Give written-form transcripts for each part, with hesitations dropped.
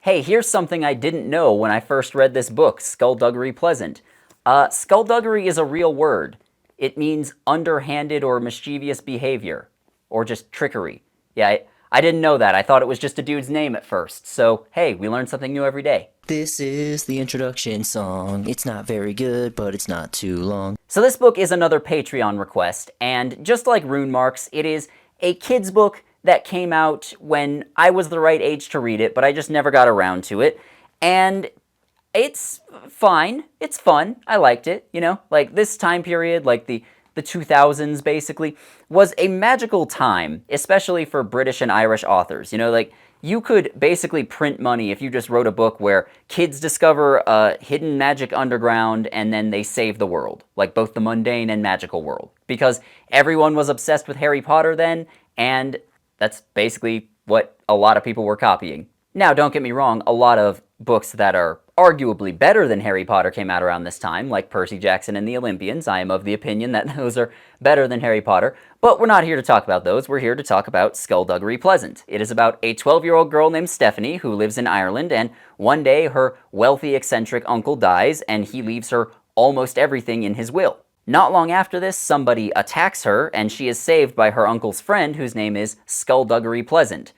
Hey, here's something I didn't know when I first read this book, Skulduggery Pleasant. Skulduggery is a real word. It means underhanded or mischievous behavior, or just trickery. Yeah, I didn't know that. I thought it was just a dude's name at first. So, hey, we learn something new every day. This is the introduction song. It's not very good, but it's not too long. So this book is another Patreon request, and just like Rune Marks, it is a kid's book that came out when I was the right age to read it, but I just never got around to it. And it's fine. It's fun. I liked it, you know? Like, this time period, like the 2000s, basically, was a magical time, especially for British and Irish authors. You know, like, you could basically print money if you just wrote a book where kids discover a hidden magic underground and then they save the world, like both the mundane and magical world. Because everyone was obsessed with Harry Potter then, and that's basically what a lot of people were copying. Now, don't get me wrong, a lot of books that are arguably better than Harry Potter came out around this time, like Percy Jackson and the Olympians. I am of the opinion that those are better than Harry Potter, but we're not here to talk about those. We're here to talk about Skulduggery Pleasant. It is about a 12-year-old girl named Stephanie who lives in Ireland, and one day her wealthy, eccentric uncle dies, and he leaves her almost everything in his will. Not long after this, somebody attacks her, and she is saved by her uncle's friend, whose name is Skulduggery Pleasant.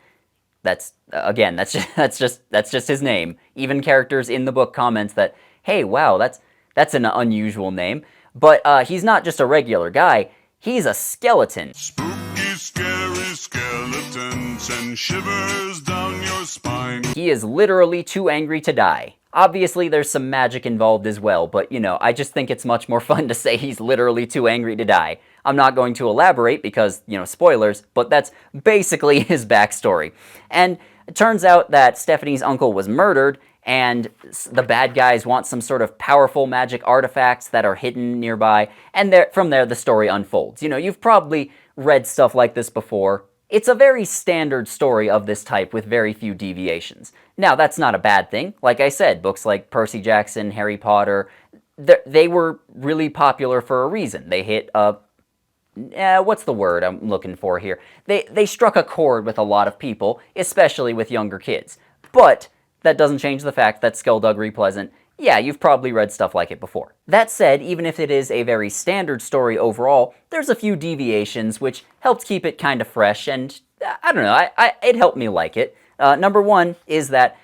That's again, that's just his name. Even characters in the book comments that, hey, wow, that's an unusual name. But he's not just a regular guy. He's a skeleton. Spooky, scary skeletons send shivers down your spine. He is literally too angry to die. Obviously, there's some magic involved as well, but you know, I just think it's much more fun to say he's literally too angry to die. I'm not going to elaborate because, you know, spoilers, but that's basically his backstory. And it turns out that Stephanie's uncle was murdered, and the bad guys want some sort of powerful magic artifacts that are hidden nearby, and from there the story unfolds. You know, you've probably read stuff like this before. It's a very standard story of this type with very few deviations. Now, that's not a bad thing. Like I said, books like Percy Jackson, Harry Potter, they were really popular for a reason. They hit what's the word I'm looking for here? They struck a chord with a lot of people, especially with younger kids. But that doesn't change the fact that Skulduggery Pleasant, yeah, you've probably read stuff like it before. That said, even if it is a very standard story overall, there's a few deviations which helped keep it kind of fresh, and I don't know, it helped me like it. Number one is that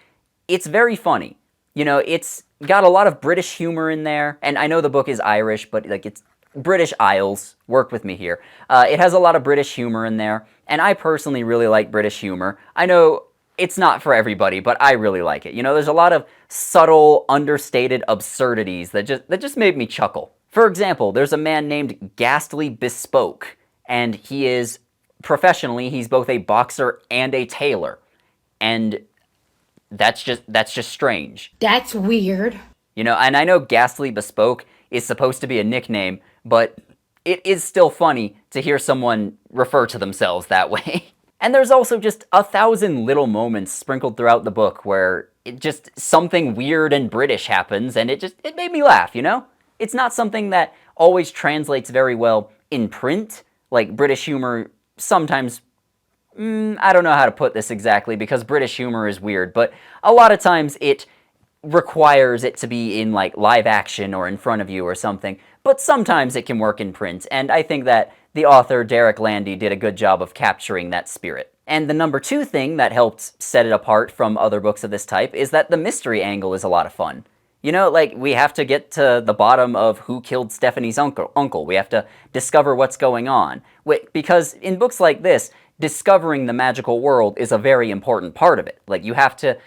it's very funny. You know, it's got a lot of British humor in there, and I know the book is Irish, but like it's British Isles, work with me here. It has a lot of British humor in there, and I personally really like British humor. I know it's not for everybody, but I really like it. You know, there's a lot of subtle, understated absurdities that just made me chuckle. For example, there's a man named Ghastly Bespoke, and he is, professionally, he's both a boxer and a tailor. And that's just strange. That's weird. You know, and I know Ghastly Bespoke is supposed to be a nickname, but it is still funny to hear someone refer to themselves that way. And there's also just 1,000 little moments sprinkled throughout the book where it just something weird and British happens, and it made me laugh, you know? It's not something that always translates very well in print. Like, British humor sometimes, I don't know how to put this exactly because British humor is weird, but a lot of times it requires it to be in like live action or in front of you or something, but sometimes it can work in print, and I think that the author Derek Landy did a good job of capturing that spirit. And the number two thing that helped set it apart from other books of this type is that the mystery angle is a lot of fun. You know, like, we have to get to the bottom of who killed Stephanie's uncle. We have to discover what's going on. Because in books like this, discovering the magical world is a very important part of it. Like, you have to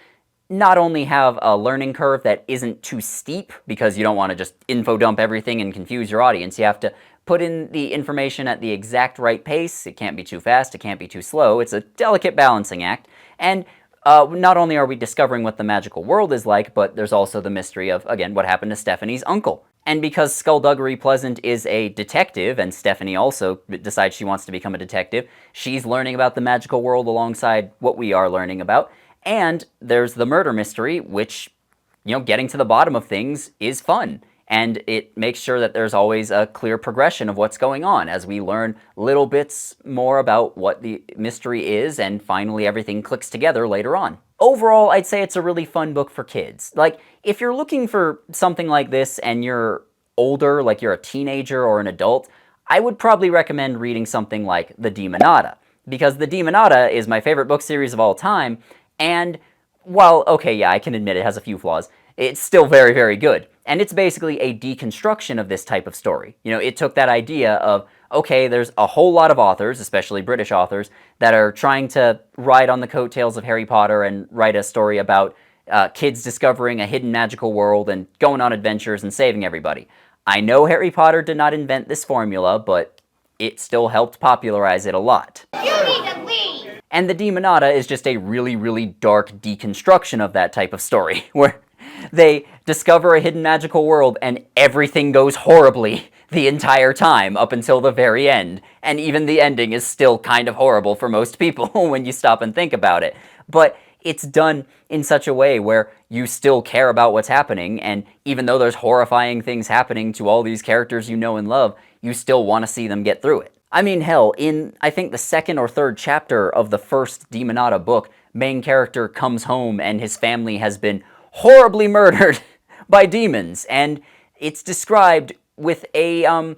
not only have a learning curve that isn't too steep, because you don't want to just info dump everything and confuse your audience. You have to put in the information at the exact right pace. It can't be too fast, it can't be too slow. It's a delicate balancing act. And not only are we discovering what the magical world is like, but there's also the mystery of, again, what happened to Stephanie's uncle. And because Skulduggery Pleasant is a detective, and Stephanie also decides she wants to become a detective, she's learning about the magical world alongside what we are learning about. And there's the murder mystery, which, you know, getting to the bottom of things is fun. and it makes sure that there's always a clear progression of what's going on as we learn little bits more about what the mystery is, and finally everything clicks together later on. Overall, I'd say it's a really fun book for kids. Like, if you're looking for something like this and you're older, like you're a teenager or an adult, I would probably recommend reading something like The Demonata, because The Demonata is my favorite book series of all time, and while, okay, yeah, I can admit it has a few flaws, it's still very, very good. And it's basically a deconstruction of this type of story. You know, it took that idea of, okay, there's a whole lot of authors, especially British authors, that are trying to ride on the coattails of Harry Potter and write a story about kids discovering a hidden magical world and going on adventures and saving everybody. I know Harry Potter did not invent this formula, but it still helped popularize it a lot. You need to leave! And The Demonata is just a really, really dark deconstruction of that type of story, where they discover a hidden magical world and everything goes horribly the entire time up until the very end. And even the ending is still kind of horrible for most people when you stop and think about it. But it's done in such a way where you still care about what's happening, and even though there's horrifying things happening to all these characters you know and love, you still want to see them get through it. I mean, hell, in I think the second or third chapter of the first Demonata book, main character comes home and his family has been horribly murdered by demons, and it's described with a,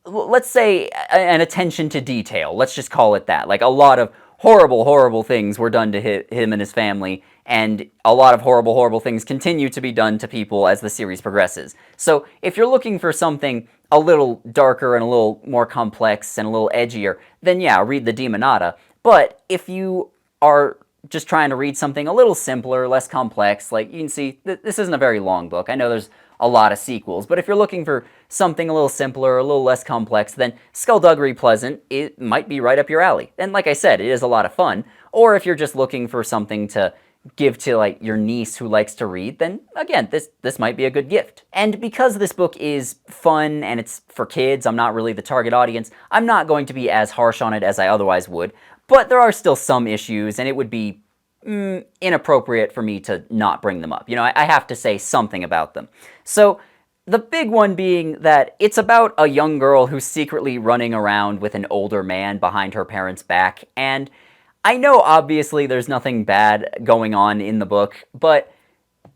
let's say, an attention to detail. Let's just call it that. Like, a lot of horrible, horrible things were done to him and his family, and a lot of horrible, horrible things continue to be done to people as the series progresses. So if you're looking for something a little darker and a little more complex and a little edgier, then yeah, read The Demonata. But if you are just trying to read something a little simpler, less complex, like you can see, this isn't a very long book. I know there's a lot of sequels, but if you're looking for something a little simpler, a little less complex, then Skulduggery Pleasant, it might be right up your alley. And like I said, it is a lot of fun. Or if you're just looking for something to give to like your niece who likes to read, then again, this might be a good gift. And because this book is fun and it's for kids, I'm not really the target audience, I'm not going to be as harsh on it as I otherwise would, but there are still some issues, and it would be inappropriate for me to not bring them up. You know, I have to say something about them. So the big one being that it's about a young girl who's secretly running around with an older man behind her parents' back, and I know obviously there's nothing bad going on in the book, but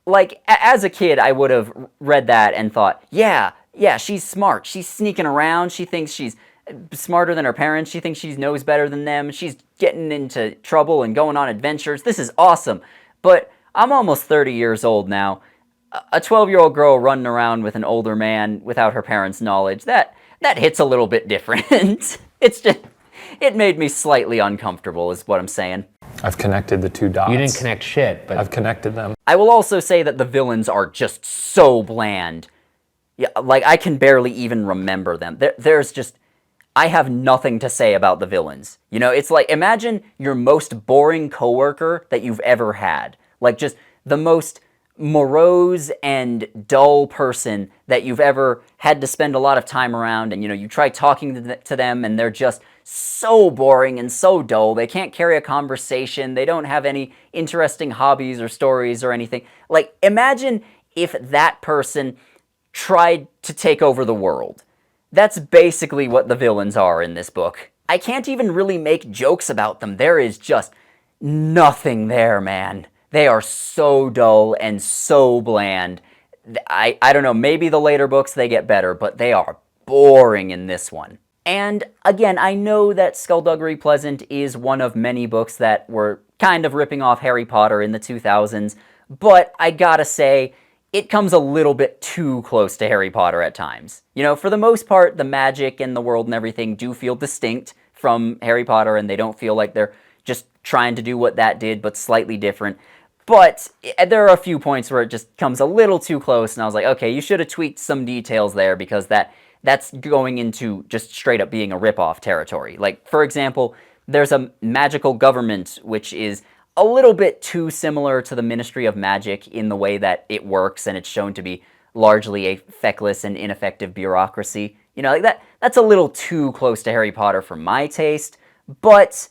like as a kid I would have read that and thought, yeah, she's smart, she's sneaking around, she thinks she's smarter than her parents, she thinks she knows better than them, she's getting into trouble and going on adventures, this is awesome. But I'm almost 30 years old now. A 12-year-old girl running around with an older man without her parents' knowledge, that hits a little bit different. It made me slightly uncomfortable is what I'm saying. I've connected the two dots. You didn't connect shit, but I've connected them. I will also say that the villains are just so bland. Yeah, like I can barely even remember them. There's just, I have nothing to say about the villains. You know, it's like, imagine your most boring coworker that you've ever had. Like just the most morose and dull person that you've ever had to spend a lot of time around, and you know, you try talking to them and they're just so boring and so dull. They can't carry a conversation. They don't have any interesting hobbies or stories or anything. Like, imagine if that person tried to take over the world. That's basically what the villains are in this book. I can't even really make jokes about them. There is just nothing there, man. They are so dull and so bland. I don't know, maybe the later books they get better, but they are boring in this one. And again, I know that Skulduggery Pleasant is one of many books that were kind of ripping off Harry Potter in the 2000s, but I gotta say, it comes a little bit too close to Harry Potter at times. You know, for the most part, the magic and the world and everything do feel distinct from Harry Potter, and they don't feel like they're just trying to do what that did, but slightly different. But there are a few points where it just comes a little too close, and I was like, okay, you should have tweaked some details there, because that's going into just straight up being a ripoff territory. Like, for example, there's a magical government which is a little bit too similar to the Ministry of Magic in the way that it works, and it's shown to be largely a feckless and ineffective bureaucracy. You know, like that's a little too close to Harry Potter for my taste, but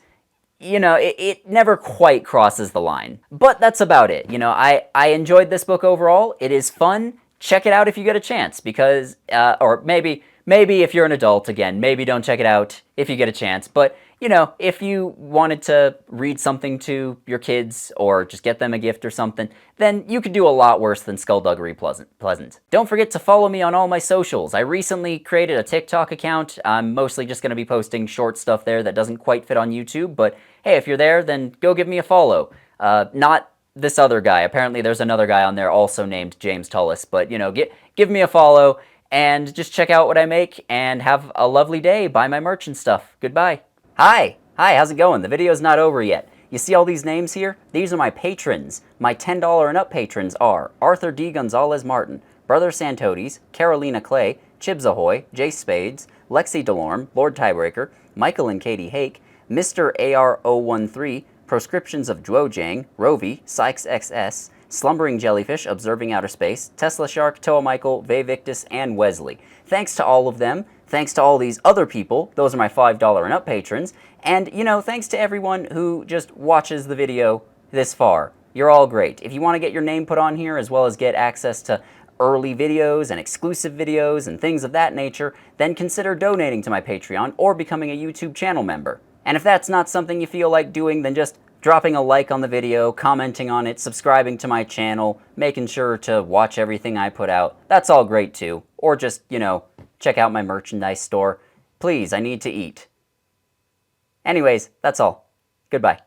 you know, it never quite crosses the line. But that's about it. You know, I enjoyed this book overall. It is fun. check it out if you get a chance, because, or maybe if you're an adult, again, maybe don't check it out if you get a chance, but, you know, if you wanted to read something to your kids or just get them a gift or something, then you could do a lot worse than Skulduggery Pleasant. Don't forget to follow me on all my socials. I recently created a TikTok account. I'm mostly just going to be posting short stuff there that doesn't quite fit on YouTube, but hey, if you're there, then go give me a follow. Not this other guy. Apparently there's another guy on there also named James Tullis, but, you know, give me a follow and just check out what I make and have a lovely day. Buy my merch and stuff. Goodbye. Hi, how's it going? The video's not over yet. You see all these names here? These are my patrons. My $10 and up patrons are Arthur D. Gonzalez Martin, Brother Santodes, Carolina Clay, Chibs Ahoy, Jace Spades, Lexi Delorme, Lord Tiebreaker, Michael and Katie Hake, Mr. AR013, Proscriptions of Dwojang, Rovi, Sykes XS, Slumbering Jellyfish, Observing Outer Space, Tesla Shark, Toa Michael, Vayvictus, and Wesley. Thanks to all of them. Thanks to all these other people. Those are my $5 and up patrons. And, you know, thanks to everyone who just watches the video this far. You're all great. If you want to get your name put on here, as well as get access to early videos and exclusive videos and things of that nature, then consider donating to my Patreon or becoming a YouTube channel member. And if that's not something you feel like doing, then just dropping a like on the video, commenting on it, subscribing to my channel, making sure to watch everything I put out, that's all great too. Or just, you know, check out my merchandise store. Please, I need to eat. Anyways, that's all. Goodbye.